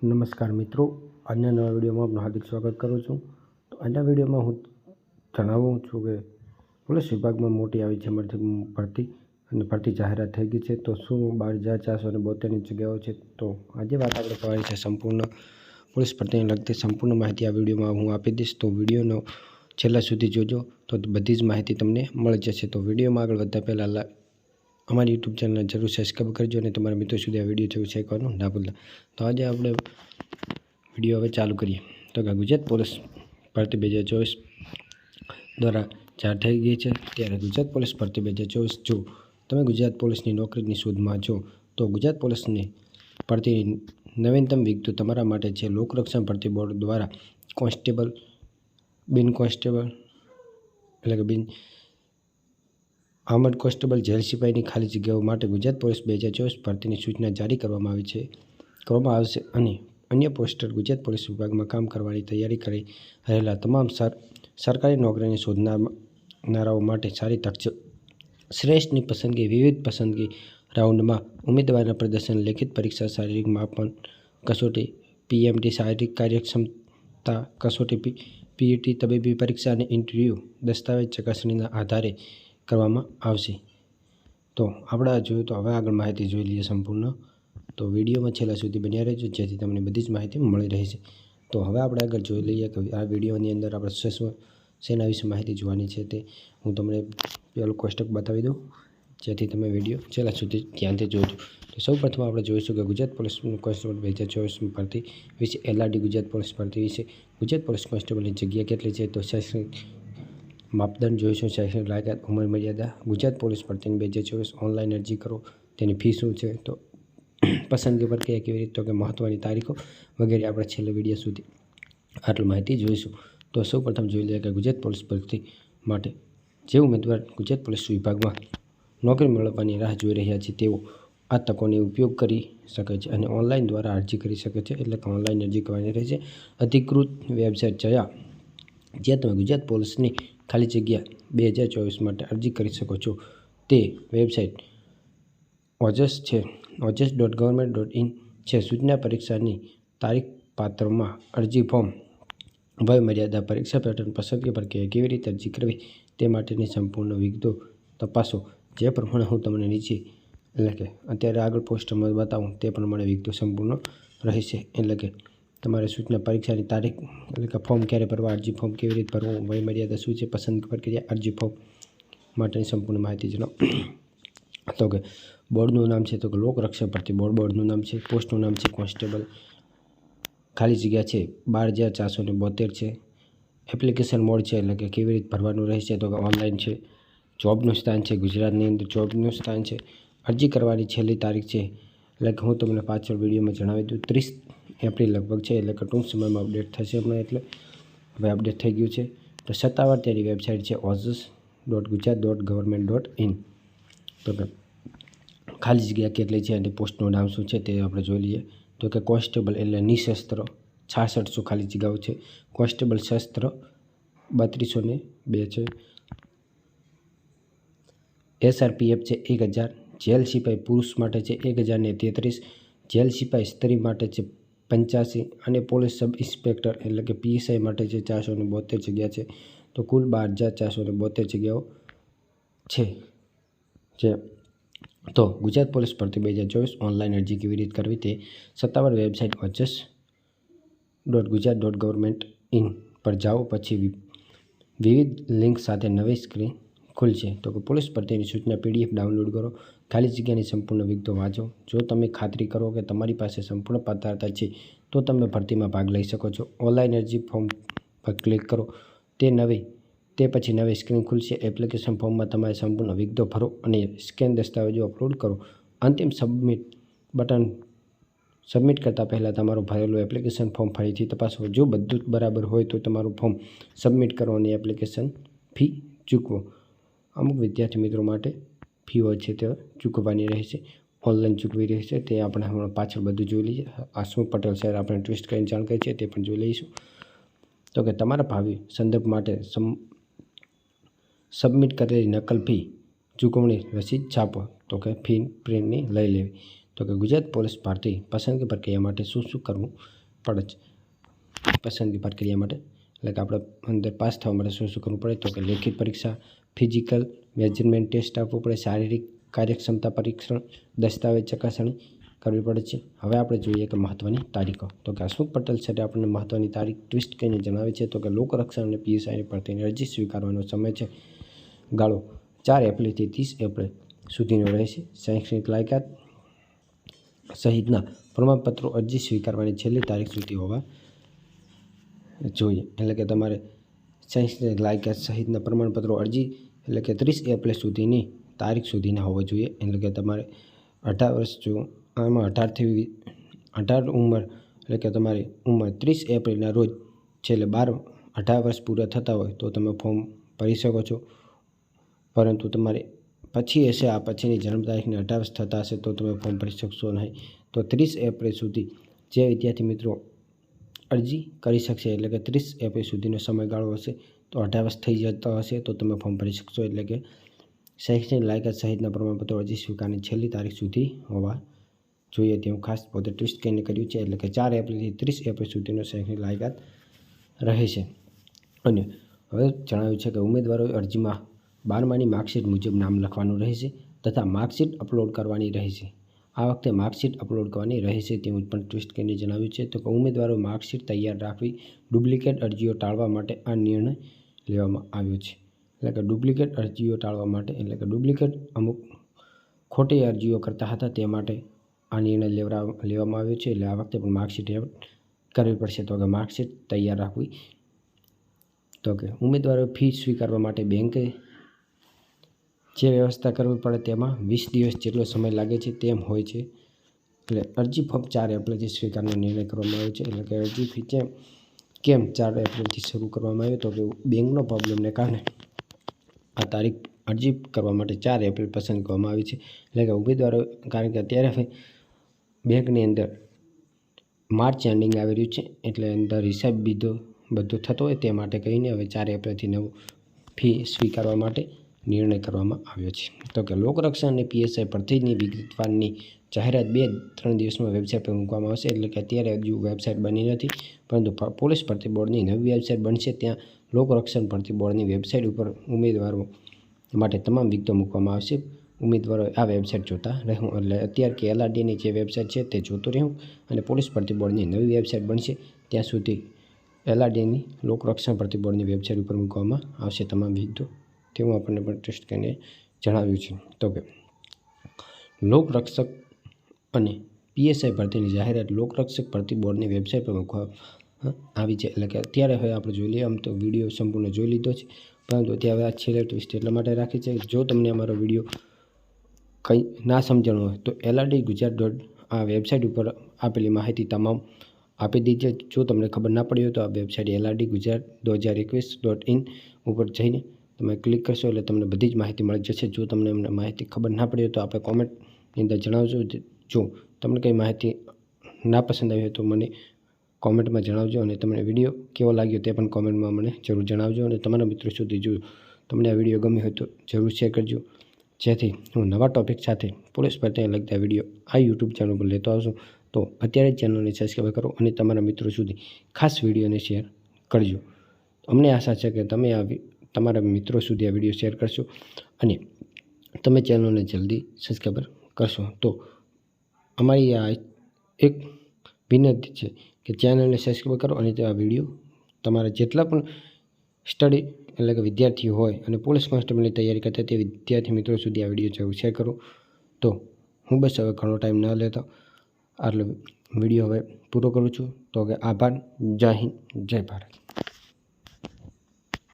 નમસ્કાર મિત્રો, આજના નવા વિડીયોમાં આપનું હાર્દિક સ્વાગત કરું છું। તો આજના વિડીયોમાં હું જણાવું છું કે પોલીસ વિભાગમાં મોટી આવી છે ભરતી અને ભરતી જાહેરાત થઈ ગઈ છે। તો શું 12,472ની જગ્યાઓ છે? તો આજે વાત આપણે કરવાની છે સંપૂર્ણ પોલીસ ભરતીને લગતી સંપૂર્ણ માહિતી આ વિડીયોમાં હું આપી દઈશ। તો વિડીયોનો છેલ્લા સુધી જોજો તો બધી જ માહિતી તમને મળી જશે। તો વિડીયોમાં આગળ વધતા પહેલાં हमारी यूट्यूब चैनल जरूर सब्सक्राइब करजो और तमारा मित्रों सुधी आ विडियो जरूर शेयर करवानुं ना भूलता। तो आज आपणे विडियो हवे चालू करिए। तो कि गुजरात पुलिस भरती 2024 द्वारा जाहिर थई गई है। त्यारे गुजरात पुलिस भरती 2024 जो तमे गुजरात पुलिसनी नौकरीनी शोधमां छो तो गुजरात पुलिसनी भरती नवीनतम विगतो तमारा माटे छे। लोकरक्षण भरती बोर्ड द्वारा कॉन्स्टेबल, बिन कॉन्स्टेबल एटले के बिन आर्मड कॉन्स्टेबल, जेल सिपाहीनी खाली जग्याओ माटे गुजरात पुलिस 2024 भरतीनी सूचना जारी करवामां आवशे अने अन्य पोस्टर गुजरात पुलिस विभाग में काम करवानी तैयारी करी रहेला तमाम सरकारी नौकरीनी शोधनाराओ माटे सारी तक छे। श्रेष्ठनी पसंदगी विविध पसंदगी राउंड में उम्मीदवार प्रदर्शन, लिखित परीक्षा, शारीरिक मापन कसोटी, पीएमटी शारीरिक कार्यक्षमता कसोटी, पीईटी तबीबी परीक्षा और इंटरव्यू दस्तावेज चकासणीना आधारे करवामां आवशे। तो आपणे जोयुं तो हवे आगळ माहिती जोई लईए संपूर्ण। तो विडियो में छेल्ला सुधी बन्या रहेजो जेथी तमने बधी ज माहिती मळी रहेशे। तो हवे आपणे आगळ जोई लईए के आ विडियोनी अंदर आपणे शेना विषे माहिती जोवानी छे ते हूँ तमने पेलुं कोष्टक बतावी दऊं जेथी तमे विडियो छेल्ला सुधी ध्यानथी जोजो। तो सौ प्रथम आपणे जोईशुं के गुजरात पुलिस कॉन्स्टेबल 2024 भरती विषे एलआरडी गुजरात पुलिस भरती विषे गुजरात पुलिस कॉन्स्टेबलनी जग्या केटली छे। तो शैक्षणिक मापदंड जोईशुं, शैक्षणिक लायकात, उमर मर्यादा, गुजरात पुलिस भरती 2024 ऑनलाइन अरजी करो तेनी फी शुं छे, तो पसंदगी प्रक्रिया केवी रीते, तो कि महत्वनी तारीखों वगैरह आपणे छेल्ले विडियो सुधी आटली माहिती जोईशुं। तो सौ प्रथम जोई लईए के गुजरात पुलिस भरती माटे जे उम्मीदवार गुजरात पुलिस विभाग में नौकरी मेळवવાની राह जोई रह्या छे तेओ आ तकोनो उपयोग करी शके छे अने ऑनलाइन द्वारा अरजी करी शके छे। एटले के ऑनलाइन अरजी करवानी रहेशे। अधिकृत वेबसाइट ज्यां तमे गुजरात पुलिसनी खाली जग्या 2024 माटे अरजी करी शको छो ते वेबसाइट ojas.government.in छे। सूचना परीक्षानी तारीख, पात्र में अरजी फॉर्म, वय मर्यादा, परीक्षा पेटर्न, पसंदगी प्रक्रिया केवी रीते अरजी करवी ते माटेनी संपूर्ण विगतो तपासो जे प्रमाणे हूँ तमने नीचे एटले के अत्यारे आगळ पोस्टर में बतावुं ते प्रमाणे विगतो संपूर्ण रहेशे। एटले के तमारे सूचना परीक्षानी तारीख एटले के फॉर्म क्यारे भरवा, अरजी फॉर्म केवी रीते भरवुं, वय मर्यादा शुं छे, पसंदगी प्रक्रिया, अरजी फॉर्म माटेनी संपूर्ण माहिती जणाव। तो कि बोर्डनुं नाम छे तो कि लोकरक्षक भरती बोर्ड, बोर्डनुं नाम छे, पोस्टनुं नाम छे कॉन्स्टेबल, खाली जग्या छे 12,472 छे। एप्लिकेशन मोड छे एटले के केवी रीते भरवानुं रहेशे तो कि ऑनलाइन छे। जॉबनुं स्थान छे गुजरातनी अंदर जॉबनुं स्थान छे। अरजी करवानी छेल्ली तारीख छे एटले के हूँ तमने पाछळ विडियो में जणावी दूं 30 एप्रिल लगभग छे। एटले के टूंक समय में अपडेट थशे हमणां एटले हवे अपडेट थई गयुं छे। तो सत्तावार तेनी वेबसाइट छे ojas.gujarat.government.in। तो कि खाली जग्या केटली छे अने पोस्टनुं नाम शुं छे ते आपणे जोई लईए। तो कि कॉन्स्टेबल एटले निशस्त्र 6600 खाली जग्याओ छे। कॉन्स्टेबल शस्त्र 3202 छे। SRPF छे 1000। जेल सिपाही पुरुष माटे छे 1033। जेल सिपाही स्त्री माटे छे 85 अने पोलीस सब इंस्पेक्टर एटले के PSI माटे छे 472 जग्या छे। तो कुल 12,472 जग्याओ छे। तो गुजरात पुलिस भरती 2024 ऑनलाइन अरजी केवी रीते करवी ते सत्तावार वेबसाइट ojas.gujarat.government.in पर जाओ पछी विविध लिंक साथे नवी स्क्रीन खुलशे। तो कि पुलिस भरतीनी सूचना PDF डाउनलॉड करो, खाली जग्यानी संपूर्ण विगतो वाँचो। जो तमे खातरी करो कि तमारी पासे संपूर्ण पात्रता छे तो तमे भरती में भाग लई शको छो। ऑनलाइन अरजी फॉर्म पर क्लिक करो ते पछी नवी स्क्रीन खुलशे। एप्लिकेशन फॉर्म में तमारे संपूर्ण विगतो भरो अने स्केन दस्तावेजों अपलोड करो। अंतिम सबमिट बटन सबमिट करता पहला तमारुं भरेलुं एप्लिकेशन फॉर्म फरीथी तपासो। जो बधुं बराबर होय तो तमारुं फॉर्म सबमिट करो अने एप्लिकेशन फी चूकवो। अमुक विद्यार्थी मित्रों माटे फी होय छे ते चूकववानी रहेशे, ऑनलाइन चूकवी रहेशे। ते आपणे हमणां पाछळ बधुं जोई लईए। आसमु पटेल सर आपणे ट्विस्ट करीने जाणकारी छे ते पण जोई लईशुं। तो कि तमारा भावी संदर्भ माटे सबमिट करेली नकल फी चूकवणी रसीद छापो। तो कि फी प्रिंटनी लई लेवी। તો કે ગુજરાત પોલીસ ભરતી પસંદગી પ્રક્રિયા માટે શું કરવું પડે છે? પસંદગી પ્રક્રિયા માટે એટલે કે આપણે અંદર પાસ થવા માટે શું કરવું પડે? તો કે લેખિત પરીક્ષા, ફિઝિકલ મેજરમેન્ટ ટેસ્ટ આપવું પડે, શારીરિક કાર્યક્ષમતા પરીક્ષણ, દસ્તાવેજ ચકાસણી કરવી પડે છે. હવે આપણે જોઈએ કે મહત્વની તારીખો. તો કે હસમુખ પટેલ સાથે આપણને મહત્વની તારીખ ટ્વિસ્ટ કરીને જણાવે છે. તો કે લોકરક્ષણ અને PSIની ભરતીની અરજી સ્વીકારવાનો સમય છે ગાળો 4 એપ્રિલથી 30 એપ્રિલ સુધીનો રહેશે. શૈક્ષણિક લાયકાત સહિતના પ્રમાણપત્રો અરજી સ્વીકારવાની છેલ્લી તારીખ સુધી હોવા જોઈએ. એટલે કે તમારે શૈક્ષણિક લાયકાત સહિતના પ્રમાણપત્રો અરજી એટલે કે 30 એપ્રિલ સુધીની તારીખ સુધીના હોવા જોઈએ. એટલે કે તમારે 18 વર્ષ જો આમાં 18 ઉંમર એટલે કે તમારી ઉંમર 30 એપ્રિલના રોજ છેલ્લે 18 વર્ષ પૂરા થતા હોય તો તમે ફોર્મ ભરી શકો છો. પરંતુ તમારે પછી હશે આ પછીની જન્મ તારીખને 18 વર્ષ થતા હશે તો તમે ફોર્મ ભરી શકશો નહીં. તો 30 એપ્રિલ સુધી જે વિદ્યાર્થી મિત્રો અરજી કરી શકશે એટલે કે 30 એપ્રિલ સુધીનો સમયગાળો હશે તો 18 વર્ષ થઈ જતો હશે તો તમે ફોર્મ ભરી શકશો. એટલે કે શૈક્ષણિક લાયકાત સહિતના પ્રમાણપત્રો અરજી સ્વીકારની છેલ્લી તારીખ સુધી હોવા જોઈએ તેવું ખાસ પોતે ટ્વિસ્ટ કરીને કર્યું છે. એટલે કે 4 એપ્રિલથી 30 એપ્રિલ સુધીનો શૈક્ષણિક લાયકાત રહે છે. અને હવે જણાવ્યું છે કે ઉમેદવારોએ અરજીમાં 12માની માર્કશીટ મુજબ નામ લખવાનું રહેશે તથા માર્કશીટ અપલોડ કરવાની રહેશે. આ વખતે માર્કશીટ અપલોડ કરવાની રહેશે તેવું પણ ટ્વિસ્ટ કરીને જણાવ્યું છે. તો કે ઉમેદવારો માર્કશીટ તૈયાર રાખવી, ડુપ્લિકેટ અરજીઓ ટાળવા માટે આ નિર્ણય લેવામાં આવ્યો છે. એટલે કે ડુપ્લિકેટ અરજીઓ ટાળવા માટે એટલે કે ડુપ્લિકેટ અમુક ખોટી અરજીઓ કરતા હતા તે માટે આ નિર્ણય લેવામાં આવ્યો છે. એટલે આ વખતે પણ માર્કશીટ કરવી પડશે. તો કે માર્કશીટ તૈયાર રાખવી. તો કે ઉમેદવારો ફી સ્વીકારવા માટે બેંકે જે વ્યવસ્થા કરવી પડે તેમાં 20 દિવસ જેટલો સમય લાગે છે તેમ હોય છે. એટલે અરજી ફોર્મ 4 એપ્રિલથી સ્વીકારવાનો નિર્ણય કરવામાં આવ્યો છે. એટલે કે અરજી ફી કેમ 4 એપ્રિલથી શરૂ કરવામાં આવ્યો? તો કે બેંકનો પ્રોબ્લેમને કારણે આ તારીખ અરજી કરવા માટે 4 એપ્રિલ પસંદ કરવામાં આવી છે. એટલે કે ઉમેદવારો કારણ કે અત્યારે બેંકની અંદર માર્ચ એન્ડિંગ આવી રહ્યું છે એટલે અંદર હિસાબ બધો થતો હોય તે માટે કહીને હવે 4 એપ્રિલથી નવું ફી સ્વીકારવા માટે નિર્ણય કરવામાં આવ્યો છે. તો કે લોકરક્ષણ અને PSI ભરતીની વિગતવારની જાહેરાત 2-3 દિવસમાં વેબસાઇટ પર મૂકવામાં આવશે. એટલે કે અત્યારે હજુ વેબસાઇટ બની નથી પરંતુ પોલીસ ભરતી બોર્ડની નવી વેબસાઇટ બનશે. ત્યાં લોકરક્ષણ ભરતી બોર્ડની વેબસાઇટ ઉપર ઉમેદવારો માટે તમામ વિગતો મૂકવામાં આવશે. ઉમેદવારોએ આ વેબસાઇટ જોતા રહેવું. એટલે અત્યારે કે LRDની જે વેબસાઇટ છે તે જોતું રહેવું અને પોલીસ ભરતી બોર્ડની નવી વેબસાઇટ બનશે ત્યાં સુધી LRDની લોકરક્ષણ ભરતી બોર્ડની વેબસાઇટ ઉપર મૂકવામાં આવશે તમામ વિગતો તેવું આપણને પણ ટેસ્ટ કરીને જણાવ્યું છે. તો કે લોકરક્ષક અને PSI ભરતીની જાહેરાત લોકરક્ષક ભરતી બોર્ડની વેબસાઇટ પર મૂકવામાં આવી છે. એટલે કે અત્યારે હવે આપણે જોઈ લઈએ. આમ તો વિડીયો સંપૂર્ણ જોઈ લીધો છે પરંતુ અત્યારે આ છેલ્લે ટ્વિસ્ટ એટલા માટે રાખી છે જો તમને અમારો વિડીયો કંઈ ના સમજણ હોય તો LRD ગુજરાત આ વેબસાઇટ ઉપર આપેલી માહિતી તમામ આપી દીધી. જો તમને ખબર ના પડી હોય તો આ વેબસાઇટ LRD ગુજરાત 2021.in ઉપર જઈને તમે ક્લિક કરશો એટલે તમને બધી જ માહિતી મળી જશે. જો તમને એમને માહિતી ખબર ના પડી હોય તો આપણે કોમેન્ટની અંદર જણાવજો. જો તમને કંઈ માહિતી ના પસંદ આવી હોય તો મને કોમેન્ટમાં જણાવજો અને તમને વિડીયો કેવો લાગ્યો તે પણ કોમેન્ટમાં મને જરૂર જણાવજો. અને તમારા મિત્રો સુધી જો તમને આ વિડીયો ગમ્યો હોય તો જરૂર શેર કરજો જેથી હું નવા ટૉપિક સાથે પોલીસ ભરતીને લગતા વિડીયો આ YouTube ચેનલ પર લેતો આવશું. તો અત્યારે જ ચેનલને સબસ્ક્રાઈબ કરો અને તમારા મિત્રો સુધી ખાસ વિડીયોને શેર કરજો. અમને આશા છે કે તમે તમારા મિત્રો સુધી આ વિડીયો શેર કરશો અને તમે ચેનલને જલ્દી સબસ્ક્રાઈબ કરશો. તો અમારી આ એક વિનંતી છે કે ચેનલને સબસ્ક્રાઈબ કરો અને આ વિડીયો તમારા જેટલા પણ સ્ટડી એટલે કે વિદ્યાર્થીઓ હોય અને પોલીસ કોન્સ્ટેબલની તૈયારી કરતા તે વિદ્યાર્થી મિત્રો સુધી આ વિડીયો જરૂર શેર કરો. તો હું બસ હવે ઘણો ટાઈમ ન લેતો આટલો વિડીયો હવે પૂરો કરું છું. તો કે આભાર. જય હિન્દ, જય ભારત.